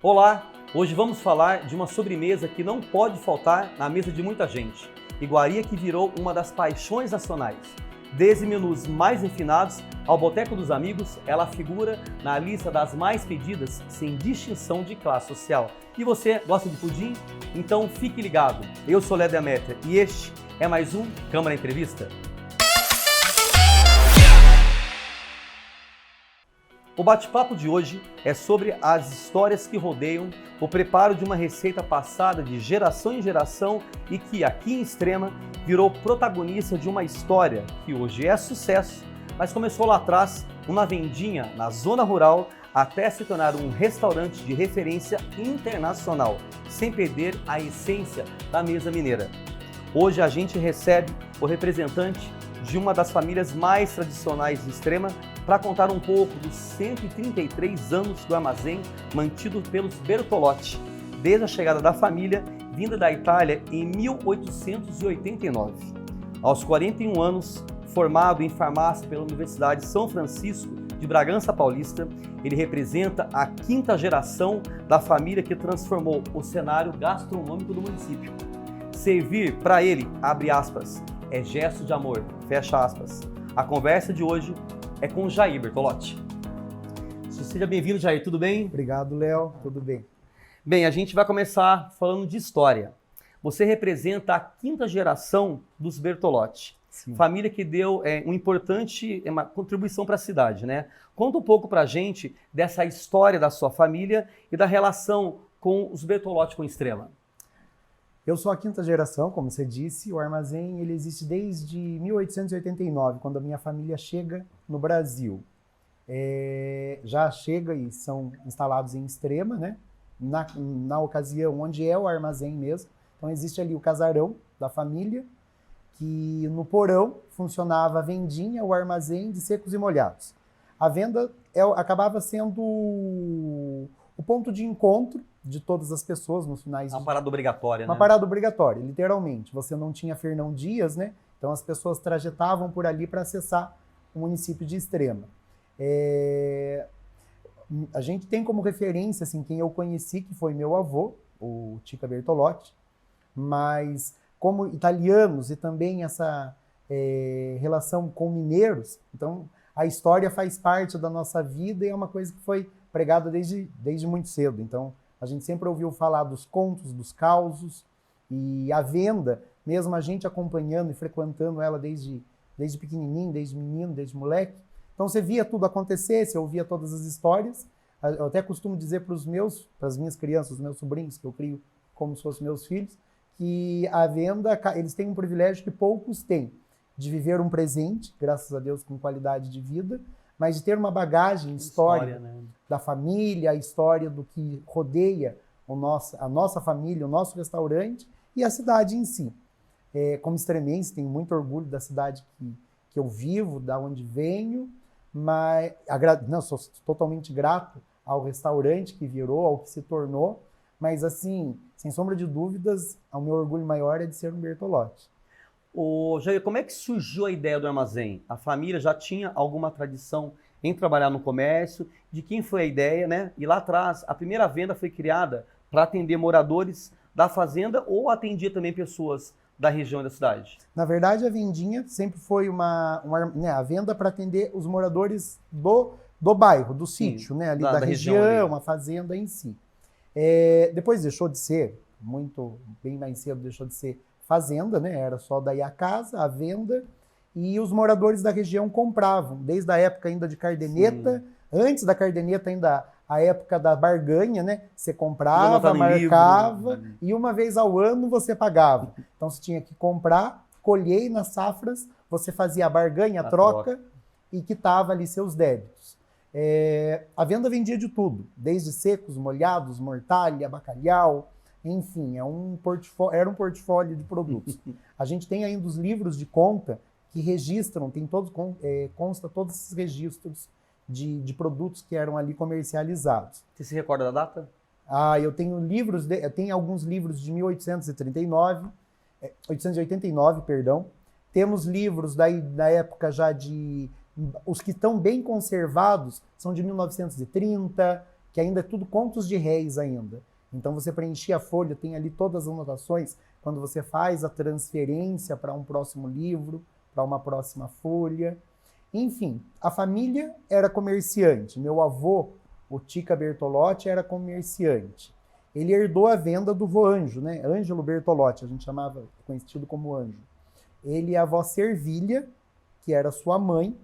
Olá, hoje vamos falar de uma sobremesa que não pode faltar na mesa de muita gente. Iguaria que virou uma das paixões nacionais. Desde menus mais refinados ao boteco dos amigos, ela figura na lista das mais pedidas sem distinção de classe social. E você gosta de pudim? Então fique ligado. Eu sou Léo Deméter e este é mais um Câmara Entrevista. O bate-papo de hoje é sobre as histórias que rodeiam o preparo de uma receita passada de geração em geração e que, aqui em Extrema, virou protagonista de uma história que hoje é sucesso, mas começou lá atrás, numa vendinha na zona rural, até se tornar um restaurante de referência internacional, sem perder a essência da mesa mineira. Hoje a gente recebe o representante de uma das famílias mais tradicionais de Extrema para contar um pouco dos 133 anos do armazém mantido pelos Bertolotti, desde a chegada da família vinda da Itália em 1889. Aos 41 anos, formado em farmácia pela Universidade São Francisco de Bragança Paulista, ele representa a quinta geração da família que transformou o cenário gastronômico do município. Servir para ele, abre aspas, é gesto de amor, fecha aspas. A conversa de hoje é com o Jair Bertolotti. Seja bem-vindo, Jair, tudo bem? Obrigado, Léo, tudo bem. Bem, a gente vai começar falando de história. Você representa a quinta geração dos Bertolotti, sim, família que deu uma contribuição para a cidade, né? Conta um pouco para a gente dessa história da sua família e da relação com os Bertolotti com Extrema. Eu sou a quinta geração, como você disse. O armazém ele existe desde 1889, quando a minha família chega no Brasil. Já chega e são instalados em Extrema, né? Na ocasião onde é o armazém mesmo. Então existe ali o casarão da família, que no porão funcionava a vendinha, o armazém de secos e molhados. A venda acabava sendo o ponto de encontro de todas as pessoas nos finais. Uma parada obrigatória, né? Uma parada obrigatória, literalmente. Você não tinha Fernão Dias, né? Então as pessoas trajetavam por ali para acessar o município de Extrema. A gente tem como referência, assim, quem eu conheci, que foi meu avô, o Tica Bertolotti, mas como italianos e também essa relação com mineiros, então a história faz parte da nossa vida e é uma coisa que foi pregada desde muito cedo. Então a gente sempre ouviu falar dos contos, dos causos, e a venda, mesmo a gente acompanhando e frequentando ela desde pequenininho, desde menino, desde moleque. Então você via tudo acontecer, você ouvia todas as histórias. Eu até costumo dizer para as minhas crianças, os meus sobrinhos, que eu crio como se fossem meus filhos, que a venda, eles têm um privilégio que poucos têm, de viver um presente, graças a Deus, com qualidade de vida, mas de ter uma bagagem histórica, né, da família, a história do que rodeia a nossa família, o nosso restaurante e a cidade em si. Como extremense, tenho muito orgulho da cidade que eu vivo, da onde venho, mas sou totalmente grato ao restaurante que virou, ao que se tornou, mas assim, sem sombra de dúvidas, o meu orgulho maior é de ser um Bertolotti. Jair, como é que surgiu a ideia do armazém? A família já tinha alguma tradição em trabalhar no comércio? De quem foi a ideia, né? E lá atrás, a primeira venda foi criada para atender moradores da fazenda ou atendia também pessoas da região e da cidade? Na verdade, a vendinha sempre foi a venda para atender os moradores do bairro, do sítio, né? Ali da região, a fazenda em si. Depois deixou de ser, bem mais cedo deixou de ser fazenda, né? Era só daí a casa, a venda, e os moradores da região compravam, desde a época ainda de cardeneta, sim, antes da cardeneta ainda a época da barganha, né? Você comprava, marcava, livro, e uma vez ao ano você pagava. Então você tinha que comprar, colher, e nas safras você fazia a barganha, a troca, e quitava ali seus débitos. A venda vendia de tudo, desde secos, molhados, mortalha, bacalhau, enfim, era um portfólio de produtos. A gente tem ainda os livros de conta que registram, consta todos esses registros de produtos que eram ali comercializados. Você se recorda da data? Eu tenho alguns livros de 1889, perdão. Temos livros da época já os que estão bem conservados são de 1930, que ainda é tudo contos de réis ainda. Então você preenchia a folha, tem ali todas as anotações, quando você faz a transferência para um próximo livro, para uma próxima folha. Enfim, a família era comerciante. Meu avô, o Tica Bertolotti, era comerciante. Ele herdou a venda do vô Anjo, né? Ângelo Bertolotti, a gente chamava, conhecido como Anjo. Ele e a avó Servilha, que era sua mãe,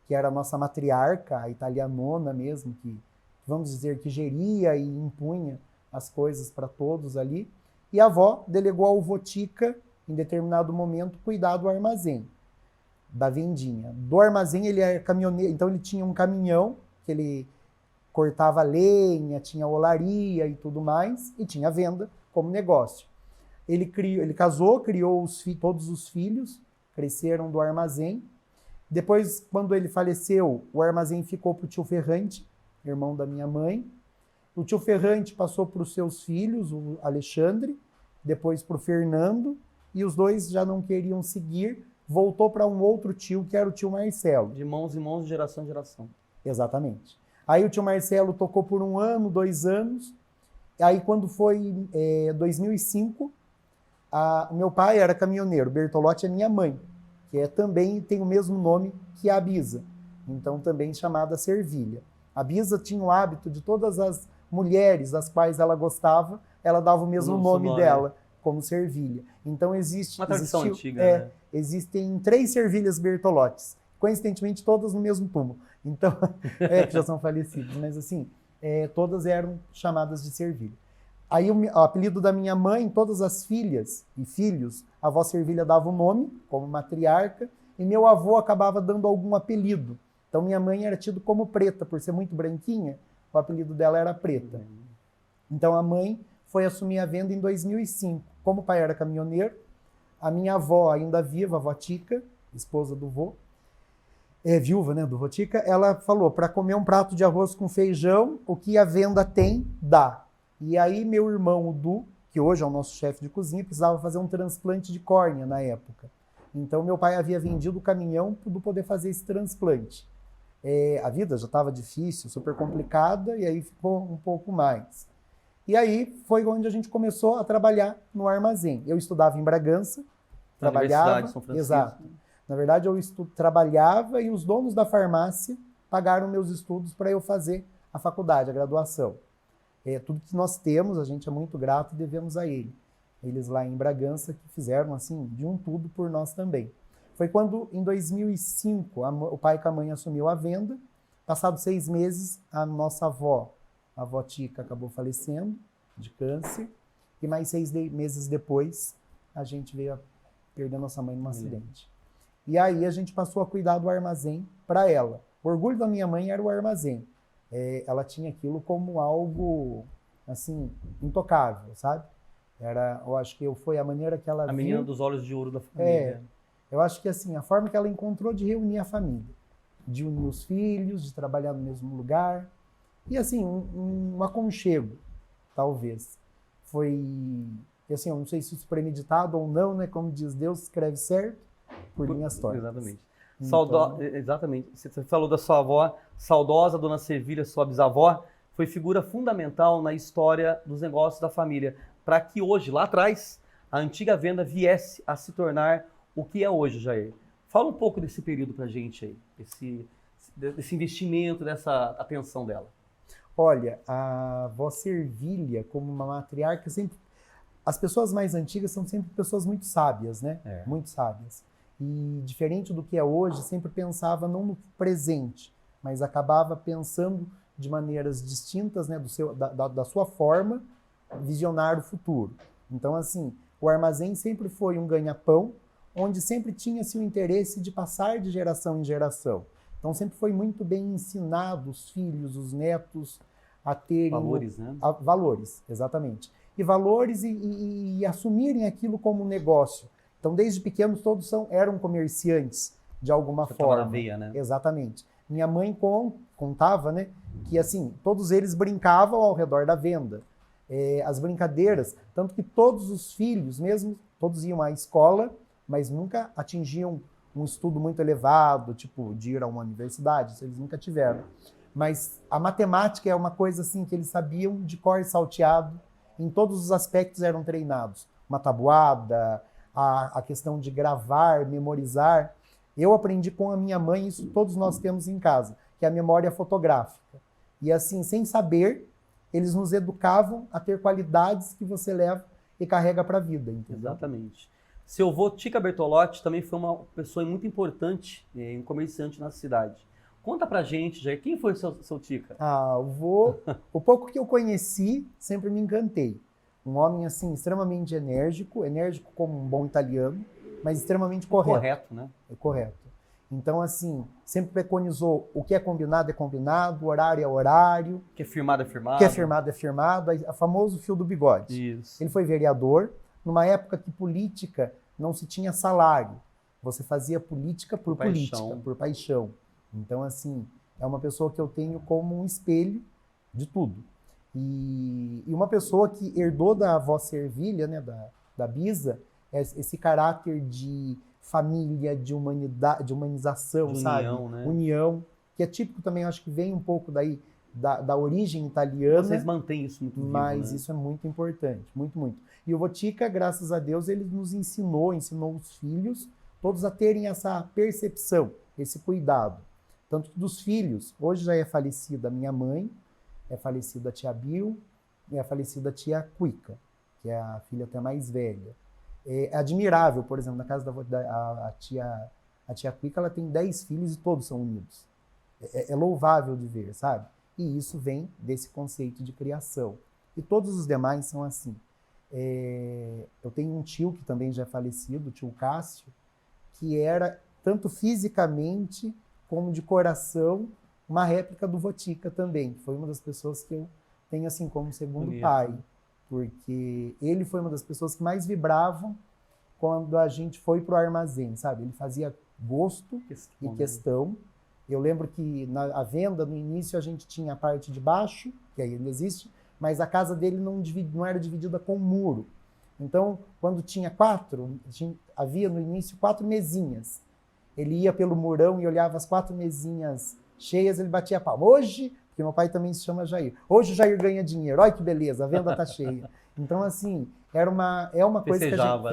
que era a nossa matriarca, a italianona mesmo, que vamos dizer que geria e impunha as coisas para todos ali. E a avó delegou ao vô Tica, em determinado momento, cuidar do armazém, da vendinha. Do armazém ele era caminhoneiro, então ele tinha um caminhão que ele cortava lenha, tinha olaria e tudo mais, e tinha venda como negócio. Ele casou, criou todos os filhos, cresceram do armazém. Depois, quando ele faleceu, o armazém ficou para o tio Ferrante, irmão da minha mãe. O tio Ferrante passou para os seus filhos, o Alexandre, depois para o Fernando, e os dois já não queriam seguir, voltou para um outro tio, que era o tio Marcelo. De mãos em mãos, de geração em geração. Exatamente. Aí o tio Marcelo tocou por 1 ano, 2 anos. Aí quando foi 2005, meu pai era caminhoneiro, Bertolotti é minha mãe, que também tem o mesmo nome que a Bisa, então também chamada Servilha. A Bisa tinha o hábito de todas as mulheres das quais ela gostava, ela dava o mesmo nome dela, como Servilha. Então uma tradição antiga, né? Existem 3 Servilhas Bertolottis, coincidentemente todas no mesmo túmulo. Então, que já são falecidos, mas assim, todas eram chamadas de Servilha. Aí o apelido da minha mãe, todas as filhas e filhos, a avó Servilha dava o nome, como matriarca, e meu avô acabava dando algum apelido. Então minha mãe era tida como Preta, por ser muito branquinha, o apelido dela era Preta. Então a mãe foi assumir a venda em 2005. Como o pai era caminhoneiro, a minha avó, ainda viva, a avó Tica, esposa do vô, viúva, né, do vô Tica, ela falou, para comer um prato de arroz com feijão, o que a venda tem, dá. E aí meu irmão, o Du, que hoje é o nosso chefe de cozinha, precisava fazer um transplante de córnea na época. Então meu pai havia vendido o caminhão para poder fazer esse transplante. A vida já estava difícil, super complicada, e aí ficou um pouco mais. E aí foi onde a gente começou a trabalhar no armazém. Eu estudava em Bragança, trabalhava... São Francisco. Exato. Na verdade, eu trabalhava e os donos da farmácia pagaram meus estudos para eu fazer a faculdade, a graduação. Tudo que nós temos, a gente é muito grato e devemos a ele. Eles lá em Bragança que fizeram, assim, de um tudo por nós também. Foi quando, em 2005, o pai com a mãe assumiu a venda. Passados 6 meses, a nossa avó, a avó Tica, acabou falecendo de câncer. E mais 6 meses depois, a gente veio a perder nossa mãe num acidente. E aí a gente passou a cuidar do armazém para ela. O orgulho da minha mãe era o armazém. Ela tinha aquilo como algo, assim, intocável, sabe? Eu acho que foi a maneira que ela viu... A menina dos olhos de ouro da família. Eu acho que, assim, a forma que ela encontrou de reunir a família, de unir os filhos, de trabalhar no mesmo lugar, e, assim, um aconchego, talvez. Foi, assim, eu não sei se isso é premeditado ou não, né? Como diz Deus, escreve certo por linhas tortas. Exatamente. Então... Exatamente. Você falou da sua avó, saudosa Dona Servilha, sua bisavó, foi figura fundamental na história dos negócios da família, para que hoje, lá atrás, a antiga venda viesse a se tornar o que é hoje, Jair. Fala um pouco desse período para a gente aí, desse investimento, dessa atenção dela. Olha, a avó Servilha, como uma matriarca, sempre... As pessoas mais antigas são sempre pessoas muito sábias, né? Muito sábias. E diferente do que é hoje, sempre pensava não no presente, mas acabava pensando de maneiras distintas, né, da sua forma, visionar o futuro. Então, assim, o armazém sempre foi um ganha-pão, onde sempre tinha-se o interesse de passar de geração em geração. Então, sempre foi muito bem ensinado os filhos, os netos, a terem... Valores, né? Valores, exatamente. E valores e assumirem aquilo como um negócio. Então, desde pequenos, todos eram comerciantes, de alguma forma. Na veia, né? Exatamente. Minha mãe contava, né, que, assim, todos eles brincavam ao redor da venda. As brincadeiras, tanto que todos os filhos, mesmo, todos iam à escola, mas nunca atingiam um estudo muito elevado, tipo, de ir a uma universidade, isso eles nunca tiveram. Mas a matemática é uma coisa assim que eles sabiam de cor e salteado, em todos os aspectos eram treinados. Uma tabuada, a questão de gravar, memorizar. Eu aprendi com a minha mãe, isso todos nós temos em casa, que é a memória fotográfica. E assim, sem saber, eles nos educavam a ter qualidades que você leva e carrega para a vida, entendeu? Exatamente. Seu avô, Tica Bertolotti, também foi uma pessoa muito importante, um comerciante na cidade. Conta pra gente, Jair, quem foi seu Tica? O pouco que eu conheci, sempre me encantei. Um homem, assim, extremamente enérgico como um bom italiano, mas extremamente correto. Correto, né? É correto. Então, assim, sempre preconizou o que é combinado, o horário é horário. O que é firmado, é firmado. O que é firmado, é firmado. O famoso fio do bigode. Isso. Ele foi vereador, numa época que política não se tinha salário. Você fazia política por política, por paixão. Então, assim, é uma pessoa que eu tenho como um espelho de tudo. E uma pessoa que herdou da avó Servilha, né, da Bisa, esse caráter de família, de humanidade, de humanização, sabe? União, né? União, que é típico também, acho que vem um pouco daí da origem italiana. Vocês mantêm isso muito vivo, mas né? isso é muito importante, muito, muito. E o Votica, graças a Deus, ele nos ensinou os filhos, todos a terem essa percepção, esse cuidado. Tanto dos filhos, hoje já é falecida a minha mãe, é falecida a tia Bill e é falecida a tia Cuica, que é a filha até mais velha. É admirável, por exemplo, na casa a tia Cuica, ela tem 10 filhos e todos são unidos. É louvável de ver, sabe? E isso vem desse conceito de criação. E todos os demais são assim. Eu tenho um tio que também já é falecido, o tio Cássio, que era, tanto fisicamente como de coração, uma réplica do Votica também. Foi uma das pessoas que eu tenho assim como segundo pai. Porque ele foi uma das pessoas que mais vibravam quando a gente foi para o armazém, sabe? Ele fazia gosto e questão. Eu lembro que na venda, no início, a gente tinha a parte de baixo, que ainda existe, mas a casa dele não era dividida com muro. Então, quando tinha havia no início 4 mesinhas. Ele ia pelo murão e olhava as 4 mesinhas cheias, ele batia palma. Hoje, porque meu pai também se chama Jair, hoje o Jair ganha dinheiro, olha que beleza, a venda tá cheia. Então, assim, é uma coisa que a gente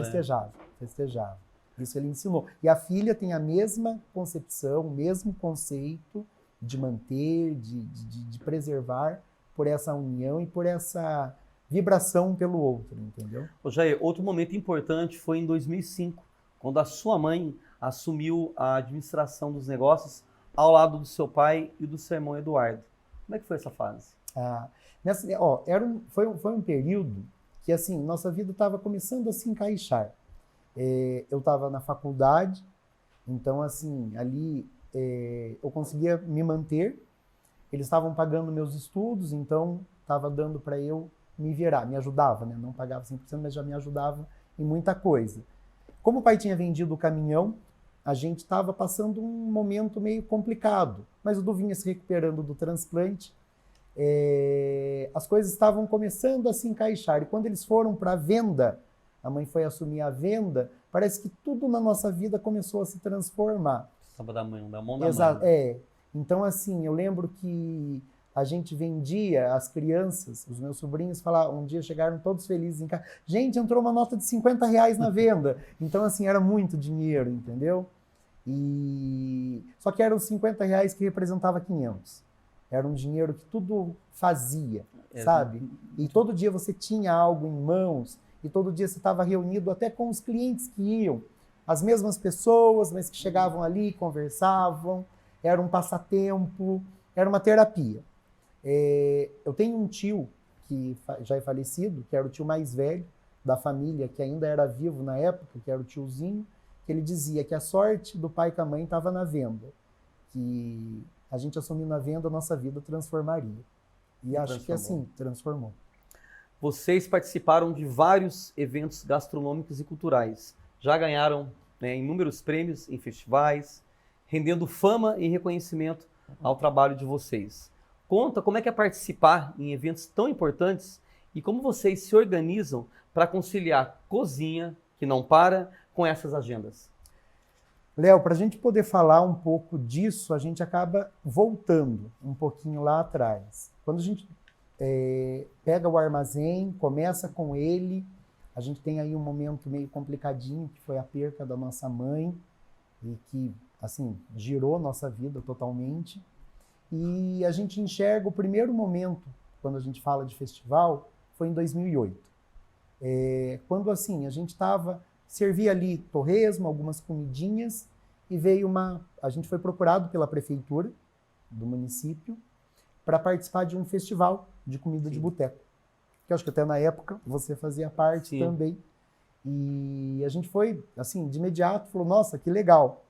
festejava. Isso ele ensinou. E a filha tem a mesma concepção, o mesmo conceito de manter, de preservar por essa união e por essa vibração pelo outro, entendeu? Ô Jair, outro momento importante foi em 2005, quando a sua mãe assumiu a administração dos negócios ao lado do seu pai e do seu irmão Eduardo. Como é que foi essa fase? Foi um período que, assim, nossa vida estava começando a se encaixar. Eu estava na faculdade, então, assim, ali eu conseguia me manter. Eles estavam pagando meus estudos, então estava dando para eu me virar. Me ajudava, né? Não pagava 100%, mas já me ajudava em muita coisa. Como o pai tinha vendido o caminhão, a gente estava passando um momento meio complicado, mas o Du vinha se recuperando do transplante. As coisas estavam começando a se encaixar. E quando eles foram para a venda, a mãe foi assumir a venda, parece que tudo na nossa vida começou a se transformar. Estava da mão da mãe. Então, assim, eu lembro que a gente vendia, as crianças, os meus sobrinhos falavam, um dia chegaram todos felizes em casa. Gente, entrou uma nota de R$50 na venda. Então, assim, era muito dinheiro, entendeu? Só que eram os R$50 que representava 500. Era um dinheiro que tudo fazia, sabe? E todo dia você tinha algo em mãos, e todo dia você estava reunido até com os clientes que iam. As mesmas pessoas, mas que chegavam ali, conversavam, era um passatempo, era uma terapia. Eu tenho um tio que já é falecido, que era o tio mais velho da família, que ainda era vivo na época, que era o tiozinho, que ele dizia que a sorte do pai e com a mãe estava na venda, que a gente assumindo a venda, a nossa vida transformaria. E acho que assim, transformou. Vocês participaram de vários eventos gastronômicos e culturais. Já ganharam, né, inúmeros prêmios em festivais, rendendo fama e reconhecimento ao trabalho de vocês. Conta como é que é participar em eventos tão importantes e como vocês se organizam para conciliar cozinha, que não para, com essas agendas. Léo, para a gente poder falar um pouco disso, a gente acaba voltando um pouquinho lá atrás. Quando a gente pega o armazém, começa com ele, a gente tem aí um momento meio complicadinho, que foi a perca da nossa mãe, e que, assim, girou nossa vida totalmente. E a gente enxerga o primeiro momento, quando a gente fala de festival, foi em 2008. Quando, assim, a gente servia ali torresmo, algumas comidinhas, e a gente foi procurado pela prefeitura do município para participar de um festival de comida de boteco. Que eu acho que até na época você fazia parte também. E a gente foi, assim, de imediato, falou, nossa, que legal.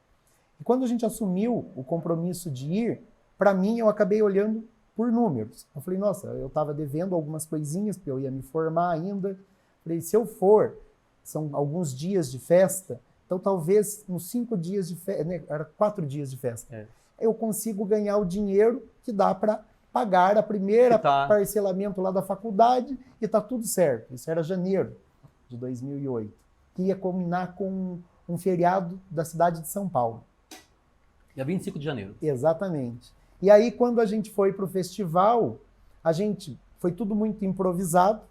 E quando a gente assumiu o compromisso de ir, para mim, eu acabei olhando por números. Eu falei, nossa, eu estava devendo algumas coisinhas, porque eu ia me formar ainda. Falei, se eu for, são alguns dias de festa, então talvez nos 5 dias de festa, né, era 4 dias de festa, eu consigo ganhar o dinheiro que dá para pagar a primeira parcelamento lá da faculdade e tá tudo certo. Isso era janeiro de 2008, que ia combinar com um feriado da cidade de São Paulo. Dia 25 de janeiro. Exatamente. E aí, quando a gente foi para o festival, foi tudo muito improvisado,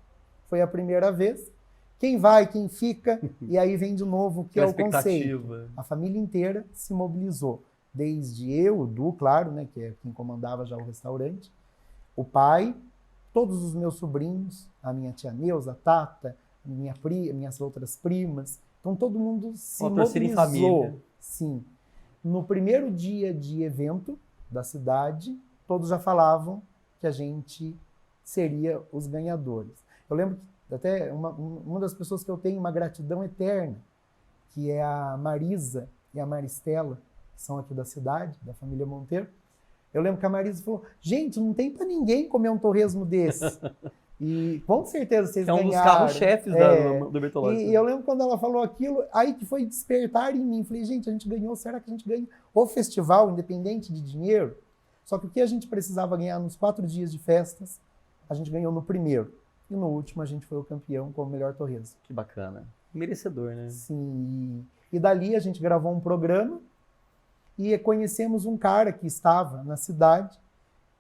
foi a primeira vez. Quem vai, quem fica, e aí vem de novo o que é o conceito. A família inteira se mobilizou. Desde eu, o Du, claro, né, que é quem comandava já o restaurante, o pai, todos os meus sobrinhos, a minha tia Neuza, a Tata, minhas outras primas. Então todo mundo se mobilizou. Em família. Sim. No primeiro dia de evento da cidade, todos já falavam que a gente seria os ganhadores. Eu lembro que até uma das pessoas que eu tenho uma gratidão eterna, que é a Marisa e a Maristela, que são aqui da cidade, da família Monteiro. Eu lembro que a Marisa falou, gente, não tem para ninguém comer um torresmo desse. E com certeza vocês ganharam. É um dos carros-chefes do Bertolotti. E eu lembro quando ela falou aquilo, aí que foi despertar em mim. Falei, gente, a gente ganhou, será que a gente ganha o festival, independente de dinheiro? Só que o que a gente precisava ganhar nos 4 dias de festas, a gente ganhou no primeiro. E no último a gente foi o campeão com o melhor torresmo. Que bacana. Merecedor, né? Sim. E dali a gente gravou um programa e conhecemos um cara que estava na cidade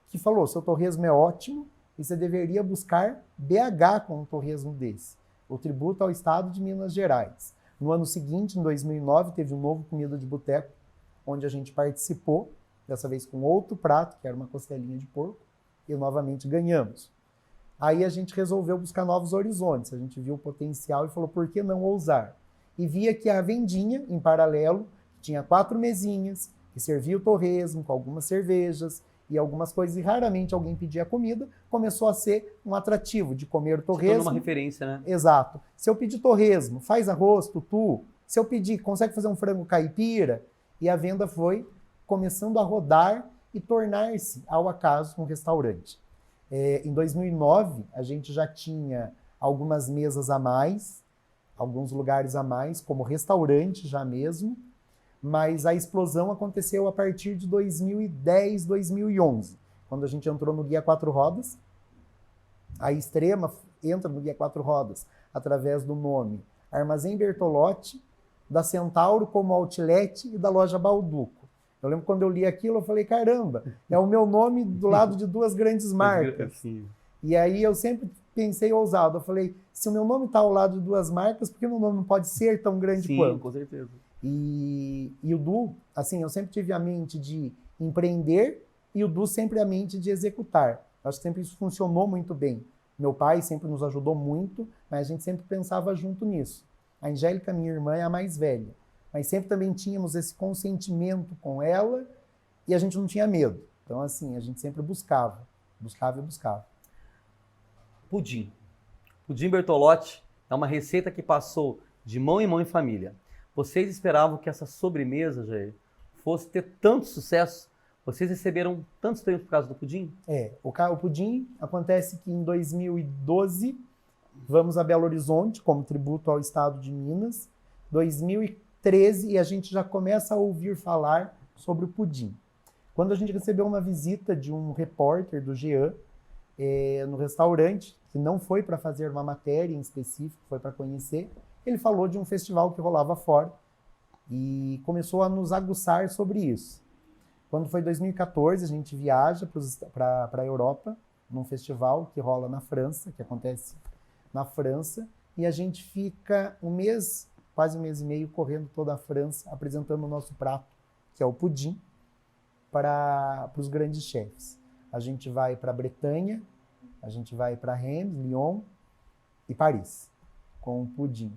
que falou, seu torresmo é ótimo e você deveria buscar BH com um torresmo desse. O tributo ao estado de Minas Gerais. No ano seguinte, em 2009, teve um novo Comida de Boteco, onde a gente participou, dessa vez com outro prato, que era uma costelinha de porco, e novamente ganhamos. Aí a gente resolveu buscar novos horizontes, a gente viu o potencial e falou, por que não ousar? E via que a vendinha, em paralelo, tinha 4 mesinhas, que servia o torresmo com algumas cervejas e algumas coisas, e raramente alguém pedia comida, começou a ser um atrativo de comer torresmo. Se tornou uma referência, né? Exato. Se eu pedir torresmo, faz arroz, tutu. Se eu pedir, consegue fazer um frango caipira? E a venda foi começando a rodar e tornar-se, ao acaso, um restaurante. Em 2009, a gente já tinha algumas mesas a mais, alguns lugares a mais, como restaurante já mesmo, mas a explosão aconteceu a partir de 2010, 2011, quando a gente entrou no Guia 4 Rodas. A Extrema entra no Guia 4 Rodas através do nome Armazém Bertolotti, da Centauro como outlet e da loja Balduco. Eu lembro quando eu li aquilo, eu falei, caramba, é o meu nome do lado de 2 grandes marcas. E aí eu sempre pensei ousado, eu falei, se o meu nome está ao lado de 2 marcas, por que meu nome não pode ser tão grande quanto? Sim, com certeza. E o Du, assim, eu sempre tive a mente de empreender e o Du sempre a mente de executar. Acho que sempre isso funcionou muito bem. Meu pai sempre nos ajudou muito, mas a gente sempre pensava junto nisso. A Angélica, minha irmã, é a mais velha. Mas sempre também tínhamos esse consentimento com ela e a gente não tinha medo. Então, assim, a gente sempre buscava e buscava. Pudim. Pudim Bertolotti é uma receita que passou de mão em mão em família. Vocês esperavam que essa sobremesa, Jair, fosse ter tanto sucesso? Vocês receberam tantos prêmios por causa do pudim? O pudim acontece que em 2012 vamos a Belo Horizonte como tributo ao estado de Minas. 2013 e a gente já começa a ouvir falar sobre o pudim. Quando a gente recebeu uma visita de um repórter do Jean no restaurante, que não foi para fazer uma matéria em específico, foi para conhecer, ele falou de um festival que rolava fora e começou a nos aguçar sobre isso. Quando foi 2014, a gente viaja para a Europa, num festival que rola na França, que acontece na França, e a gente fica um mês, quase um mês e meio, correndo toda a França, apresentando o nosso prato, que é o pudim, para os grandes chefes. A gente vai para a Bretanha, a gente vai para Rennes, Lyon e Paris, com o pudim.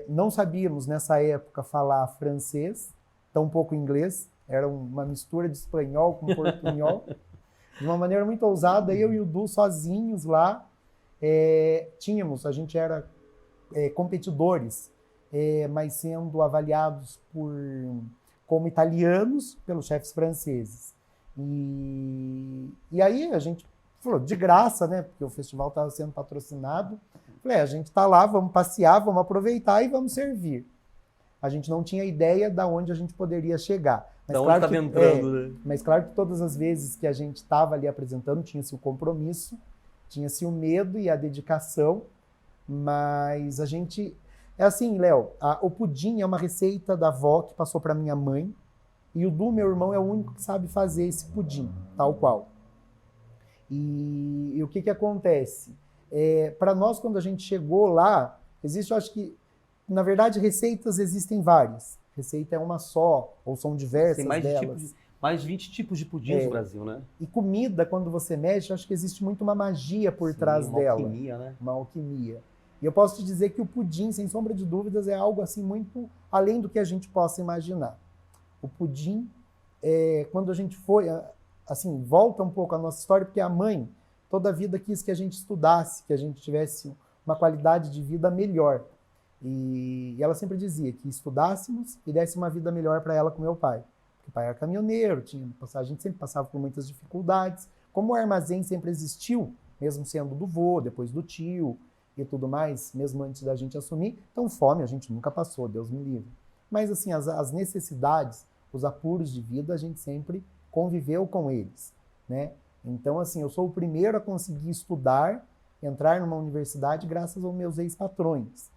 Não sabíamos, nessa época, falar francês, tampouco inglês, era uma mistura de espanhol com portunhol, de uma maneira muito ousada, eu e o Du sozinhos lá, a gente era competidores, mas sendo avaliados como italianos pelos chefes franceses. E aí a gente falou, de graça, né? Porque o festival estava sendo patrocinado. Falei, a gente está lá, vamos passear, vamos aproveitar e vamos servir. A gente não tinha ideia de onde a gente poderia chegar. Mas onde estava entrando, né? Mas claro que todas as vezes que a gente estava ali apresentando, tinha-se o compromisso, tinha-se o medo e a dedicação, mas a gente... É assim, Léo, o pudim é uma receita da avó que passou para minha mãe, e o Du, meu irmão, é o único que sabe fazer esse pudim, tal qual. E o que acontece? Para nós, quando a gente chegou lá, existe, eu acho que, na verdade, receitas existem várias. Receita é uma só, ou são diversas delas. Mais de 20 tipos de pudim no Brasil, né? E comida, quando você mexe, acho que existe muito uma magia por trás dela. Uma alquimia, né? Uma alquimia. E eu posso te dizer que o pudim, sem sombra de dúvidas, é algo assim muito além do que a gente possa imaginar. O pudim, quando a gente foi, assim, volta um pouco a nossa história, porque a mãe toda a vida quis que a gente estudasse, que a gente tivesse uma qualidade de vida melhor. E ela sempre dizia que estudássemos e desse uma vida melhor para ela com meu pai. Porque o pai era caminhoneiro, a gente sempre passava por muitas dificuldades. Como o armazém sempre existiu, mesmo sendo do vô, depois do tio e tudo mais, mesmo antes da gente assumir, então fome a gente nunca passou, Deus me livre. Mas assim, as necessidades, os apuros de vida, a gente sempre conviveu com eles, né? Então assim, eu sou o primeiro a conseguir estudar, entrar numa universidade graças aos meus ex-patrões.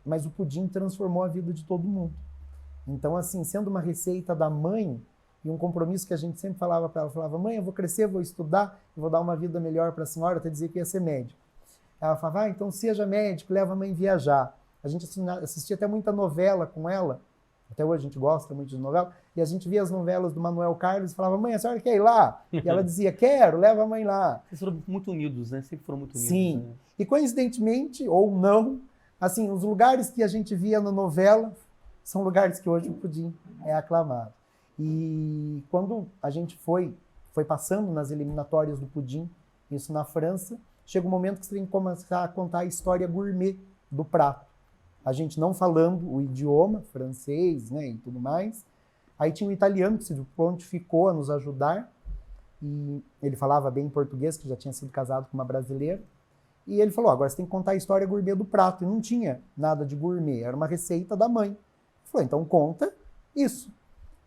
Mas o pudim transformou a vida de todo mundo. Então assim, sendo uma receita da mãe e um compromisso que a gente sempre falava para ela, falava, mãe, eu vou crescer, vou estudar, eu vou dar uma vida melhor para a senhora, até dizer que ia ser médico. Ela falava, então seja médico, leva a mãe viajar. A gente assistia até muita novela com ela, até hoje a gente gosta muito de novela, e a gente via as novelas do Manuel Carlos e falava, mãe, a senhora quer ir lá? E ela dizia, quero, leva a mãe lá. Vocês foram muito unidos, né? Sempre foram muito unidos. Sim, né? E coincidentemente, ou não, assim, os lugares que a gente via na novela são lugares que hoje o pudim é aclamado. E quando a gente foi passando nas eliminatórias do pudim, isso na França, chega um momento que você tem que começar a contar a história gourmet do prato. A gente não falando o idioma francês, né, e tudo mais. Aí tinha um italiano que se prontificou a nos ajudar, e ele falava bem português, que já tinha sido casado com uma brasileira. E ele falou, agora você tem que contar a história gourmet do prato. E não tinha nada de gourmet, era uma receita da mãe. Ele falou, então conta isso.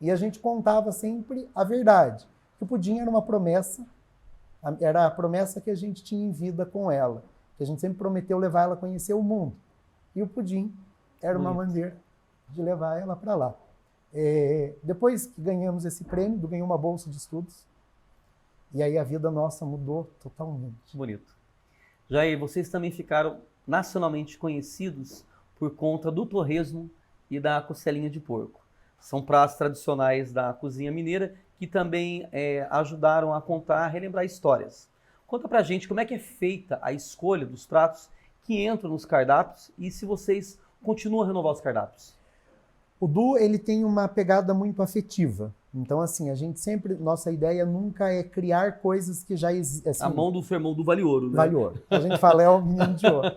E a gente contava sempre a verdade. Que o pudim era uma promessa, era a promessa que a gente tinha em vida com ela. Que a gente sempre prometeu levar ela a conhecer o mundo. E o pudim era uma maneira de levar ela para lá. Depois que ganhamos esse prêmio, eu ganhei uma bolsa de estudos. E aí a vida nossa mudou totalmente. Bonito. Jair, vocês também ficaram nacionalmente conhecidos por conta do torresmo e da costelinha de porco. São pratos tradicionais da cozinha mineira que também ajudaram a contar, a relembrar histórias. Conta pra gente como é que é feita a escolha dos pratos que entram nos cardápios e se vocês continuam a renovar os cardápios. O Du, ele tem uma pegada muito afetiva. Então, assim, a gente sempre... Nossa ideia nunca é criar coisas que já existem. Assim, a mão do seu irmão do Vale Ouro, né? Vale Ouro. A gente fala, é o menino de ouro.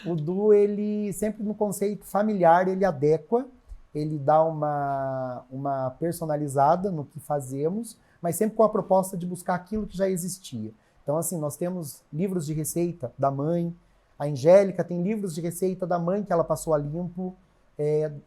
O Du, ele sempre no conceito familiar, ele adequa, ele dá uma personalizada no que fazemos, mas sempre com a proposta de buscar aquilo que já existia. Então, assim, nós temos livros de receita da mãe, a Angélica tem livros de receita da mãe que ela passou a limpo,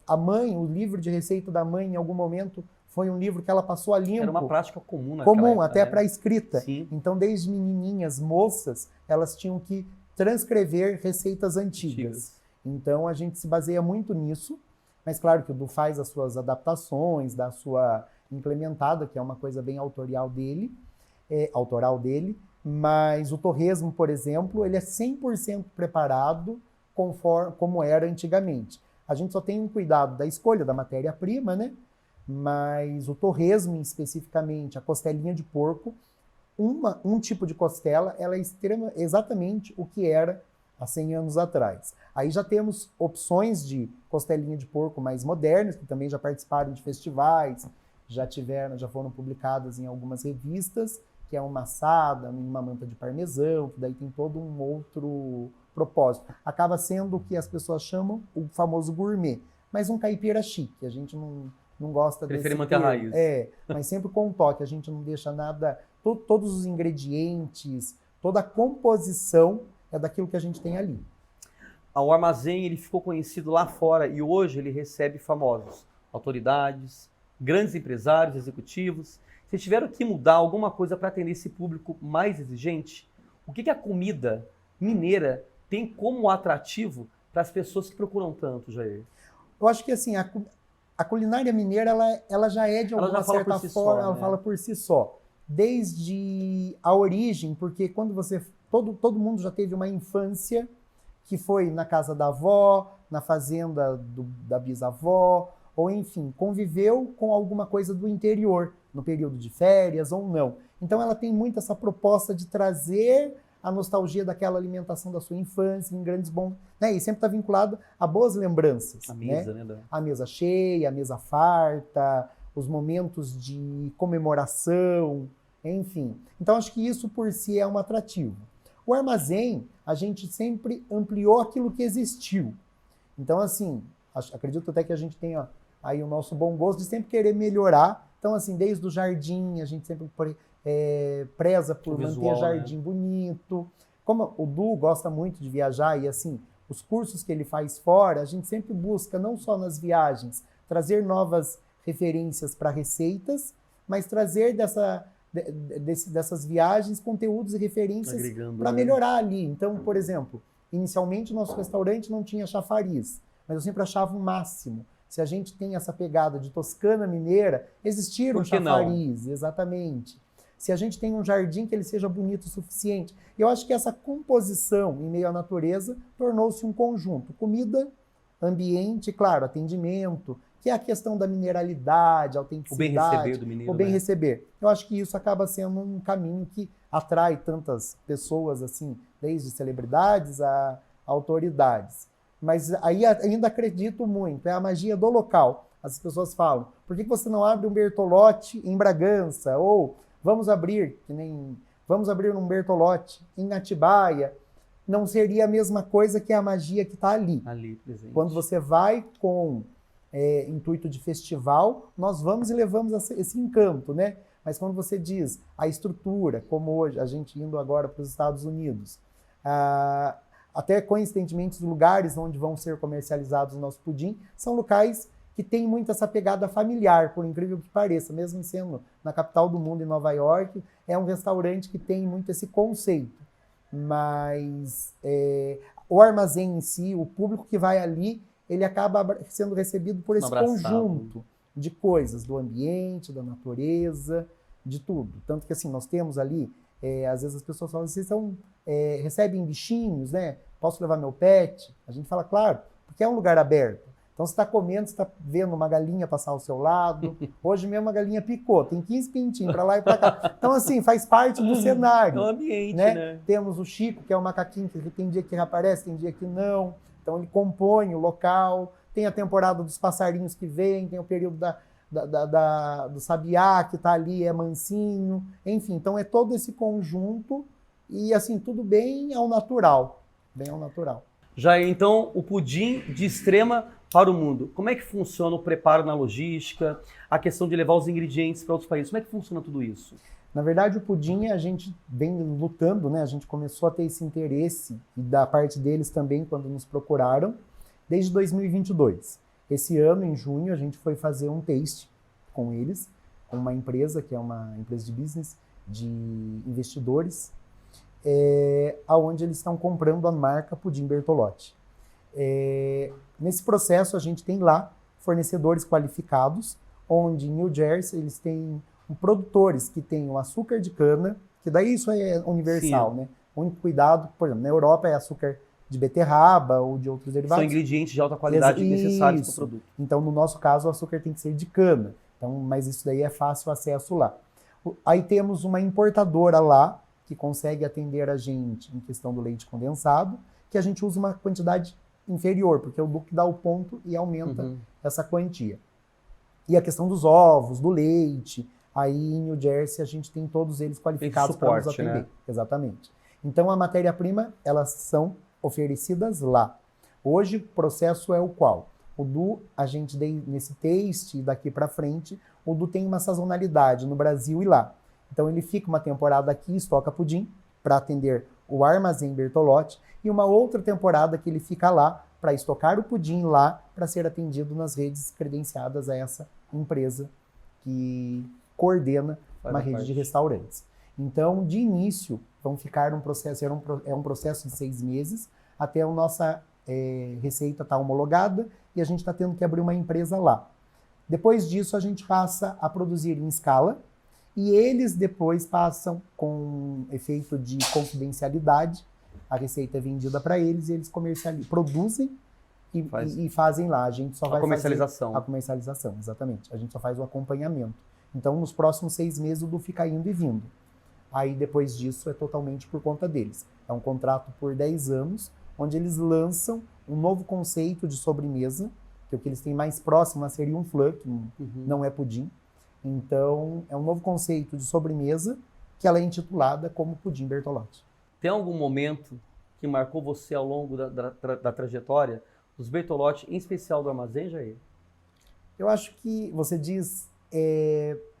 a mãe, o livro de receita da mãe, em algum momento, foi um livro que ela passou a limpo. Era uma prática comum naquela época, até para a escrita. Sim. Então, desde menininhas, moças, elas tinham que transcrever receitas antigas. Então, a gente se baseia muito nisso. Mas claro que o Du faz as suas adaptações, dá a sua implementada, que é uma coisa bem autoral dele, mas o torresmo, por exemplo, ele é 100% preparado como era antigamente. A gente só tem um cuidado da escolha da matéria-prima, né? Mas o torresmo, especificamente, a costelinha de porco, um tipo de costela, ela é exatamente o que era há 100 anos atrás. Aí já temos opções de costelinha de porco mais modernas, que também já participaram de festivais, já foram publicadas em algumas revistas, que é uma assada, uma manta de parmesão, que daí tem todo um outro propósito. Acaba sendo o que as pessoas chamam o famoso gourmet, mas um caipira chique. A gente não gosta desse Prefere manter a raiz. Mas sempre com um toque. A gente não deixa nada... Todos os ingredientes, toda a composição é daquilo que a gente tem ali. O armazém ele ficou conhecido lá fora e hoje ele recebe famosos, autoridades, grandes empresários, executivos. Vocês tiveram que mudar alguma coisa para atender esse público mais exigente? O que a comida mineira tem como atrativo para as pessoas que procuram tanto, Jair? Eu acho que assim, a culinária mineira ela já é de alguma certa forma, ela fala por si só. Desde a origem, porque quando todo mundo já teve uma infância que foi na casa da avó, na fazenda da bisavó, ou enfim, conviveu com alguma coisa do interior, no período de férias ou não. Então ela tem muito essa proposta de trazer a nostalgia daquela alimentação da sua infância, em grandes bons... Né? E sempre está vinculado a boas lembranças. A mesa, né? A mesa cheia, a mesa farta, os momentos de comemoração, enfim. Então acho que isso por si é um atrativo. O armazém, a gente sempre ampliou aquilo que existiu. Então assim, acredito até que a gente tenha aí o nosso bom gosto de sempre querer melhorar. Então assim, desde o jardim, a gente sempre preza por manter o jardim bonito. Como o Du gosta muito de viajar e assim, os cursos que ele faz fora, a gente sempre busca, não só nas viagens, trazer novas referências para receitas, mas trazer dessas viagens conteúdos e referências para melhorar ali. Então, por exemplo, inicialmente o nosso restaurante não tinha chafariz, mas eu sempre achava o máximo. Se a gente tem essa pegada de Toscana mineira, existir um chafariz, exatamente. Se a gente tem um jardim que ele seja bonito o suficiente. Eu acho que essa composição em meio à natureza tornou-se um conjunto. Comida, ambiente, claro, atendimento, que é a questão da mineralidade, autenticidade. O bem receber do mineiro. O bem receber. Eu acho que isso acaba sendo um caminho que atrai tantas pessoas, assim, desde celebridades a autoridades. Mas aí ainda acredito muito, é a magia do local. As pessoas falam, por que você não abre um Bertolotti em Bragança? Ou vamos abrir um Bertolotti em Atibaia. Não seria a mesma coisa que a magia que está ali. Ali, presente. Quando você vai com intuito de festival, nós vamos e levamos esse encanto, né? Mas quando você diz a estrutura, como hoje, a gente indo agora para os Estados Unidos, até coincidentemente os lugares onde vão ser comercializados o nosso pudim, são locais que têm muito essa pegada familiar, por incrível que pareça, mesmo sendo na capital do mundo, em Nova York, é um restaurante que tem muito esse conceito. Mas o armazém em si, o público que vai ali, ele acaba sendo recebido por esse conjunto de coisas, do ambiente, da natureza, de tudo. Tanto que assim, nós temos ali, às vezes as pessoas falam, vocês recebem bichinhos, né? Posso levar meu pet? A gente fala, claro, porque é um lugar aberto. Então você está comendo, você está vendo uma galinha passar ao seu lado. Hoje mesmo a galinha picou, tem 15 pintinhos para lá e para cá. Então assim, faz parte do cenário. É um ambiente, né? Temos o Chico, que é o macaquinho, que tem dia que aparece, tem dia que não. Então ele compõe o local. Tem a temporada dos passarinhos que vem, tem o período do sabiá que está ali, é mansinho. Enfim, então é todo esse conjunto e assim, tudo bem ao natural. Bem ao natural. Já então, o pudim de Extrema para o mundo. Como é que funciona o preparo na logística, a questão de levar os ingredientes para outros países? Como é que funciona tudo isso? Na verdade, o pudim a gente vem lutando, né? A gente começou a ter esse interesse, e da parte deles também, quando nos procuraram, desde 2022. Esse ano, em junho, a gente foi fazer um taste com eles, com uma empresa, que é uma empresa de business, de investidores, onde eles estão comprando a marca Pudim Bertolotti. Nesse processo, a gente tem lá fornecedores qualificados, onde em New Jersey eles têm produtores que têm o açúcar de cana, que daí isso é universal, Sim. né? O único cuidado, por exemplo, na Europa é açúcar de beterraba ou de outros derivados. São ingredientes de alta qualidade necessários para o produto. Então, no nosso caso, o açúcar tem que ser de cana. Então, mas isso daí é fácil acesso lá. Aí temos uma importadora lá, que consegue atender a gente em questão do leite condensado, que a gente usa uma quantidade inferior, porque o Duque dá o ponto e aumenta essa quantia. E a questão dos ovos, do leite, aí em New Jersey a gente tem todos eles qualificados para nos atender. Né? Exatamente. Então a matéria-prima, elas são oferecidas lá. Hoje o processo é o qual? O Du, a gente nesse taste daqui para frente, o Du tem uma sazonalidade no Brasil e lá. Então ele fica uma temporada aqui, estoca pudim, para atender o Armazém Bertolotti, e uma outra temporada que ele fica lá, para estocar o pudim lá, para ser atendido nas redes credenciadas a essa empresa que coordena uma rede de restaurantes. Então, de início, vão ficar um processo, é um processo de 6 meses, até a nossa receita estar homologada, e a gente está tendo que abrir uma empresa lá. Depois disso, a gente passa a produzir em escala, e eles depois passam com efeito de confidencialidade, a receita é vendida para eles e eles produzem e fazem lá. A gente só vai comercialização. Fazer a comercialização, exatamente. A gente só faz o acompanhamento. Então, nos próximos 6 meses, o Du fica indo e vindo. Aí, depois disso, é totalmente por conta deles. É um contrato por 10 anos, onde eles lançam um novo conceito de sobremesa, que o que eles têm mais próximo seria um flan, que não é pudim. Então, é um novo conceito de sobremesa que ela é intitulada como Pudim Bertolotti. Tem algum momento que marcou você ao longo da trajetória dos Bertolotti, em especial do Armazém, Jair? Eu acho que você diz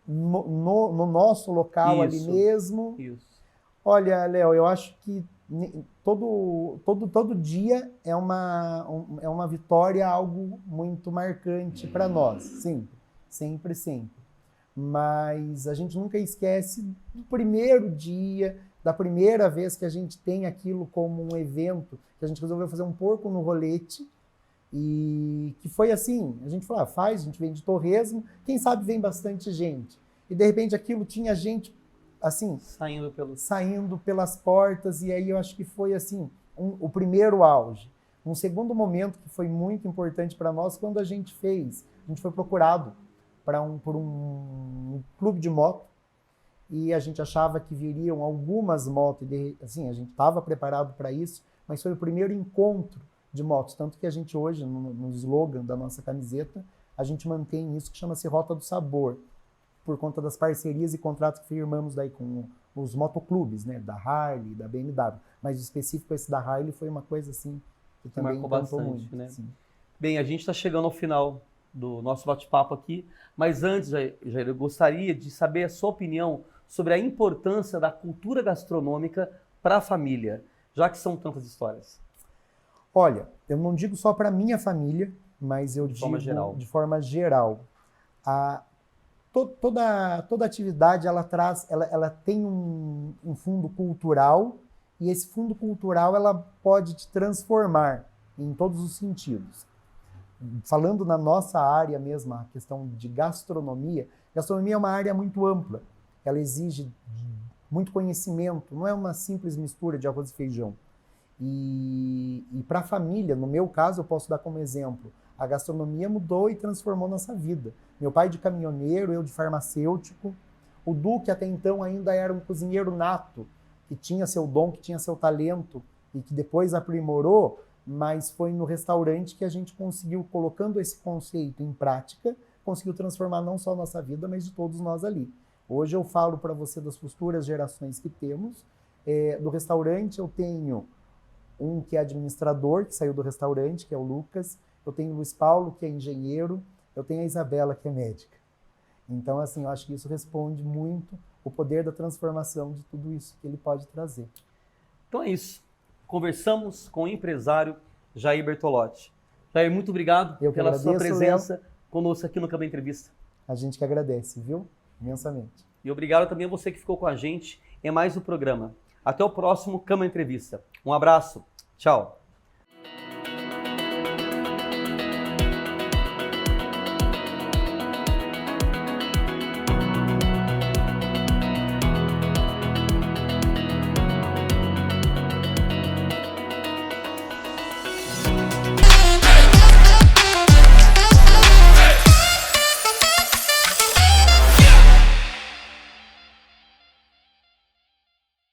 no nosso local ali mesmo. Isso. Olha, Léo, eu acho que todo dia é uma vitória, algo muito marcante para nós. Sempre. Mas a gente nunca esquece do primeiro dia, da primeira vez que a gente tem aquilo como um evento, que a gente resolveu fazer um porco no rolete, e que foi assim, a gente falou, a gente vende torresmo, quem sabe vem bastante gente. E de repente aquilo tinha gente, assim, saindo pelas portas, e aí eu acho que foi assim, o primeiro auge. Um segundo momento que foi muito importante para nós, quando a gente foi procurado por um clube de moto, e a gente achava que viriam algumas motos, assim, a gente estava preparado para isso, mas foi o primeiro encontro de motos, tanto que a gente hoje, no slogan da nossa camiseta, a gente mantém isso que chama-se Rota do Sabor, por conta das parcerias e contratos que firmamos daí com os motoclubes, né, da Harley, da BMW, mas o específico esse da Harley foi uma coisa assim que também marcou bastante, muito, né? Sim. Bem, a gente está chegando ao final do nosso bate-papo aqui, mas antes, Jair, eu gostaria de saber a sua opinião sobre a importância da cultura gastronômica para a família, já que são tantas histórias. Olha, eu não digo só para minha família, mas eu digo de forma geral. Toda atividade ela tem um fundo cultural, e esse fundo cultural ela pode te transformar em todos os sentidos. Falando na nossa área mesmo, a questão de gastronomia é uma área muito ampla. Ela exige muito conhecimento, não é uma simples mistura de arroz e feijão. E para a família, no meu caso, eu posso dar como exemplo, a gastronomia mudou e transformou nossa vida. Meu pai de caminhoneiro, eu de farmacêutico, o Du, que até então ainda era um cozinheiro nato, que tinha seu dom, que tinha seu talento, e que depois aprimorou, mas foi no restaurante que a gente conseguiu, colocando esse conceito em prática, conseguiu transformar não só a nossa vida, mas de todos nós ali. Hoje eu falo para você das futuras gerações que temos. Do restaurante eu tenho um que é administrador, que saiu do restaurante, que é o Lucas. Eu tenho o Luiz Paulo, que é engenheiro. Eu tenho a Isabela, que é médica. Então, assim, eu acho que isso responde muito o poder da transformação de tudo isso que ele pode trazer. Então é isso. Conversamos com o empresário Jair Bertolotti. Jair, muito obrigado pela sua presença conosco aqui no Câmara Entrevista. A gente que agradece, viu? Imensamente. E obrigado também a você que ficou com a gente em mais um programa. Até o próximo Câmara Entrevista. Um abraço. Tchau.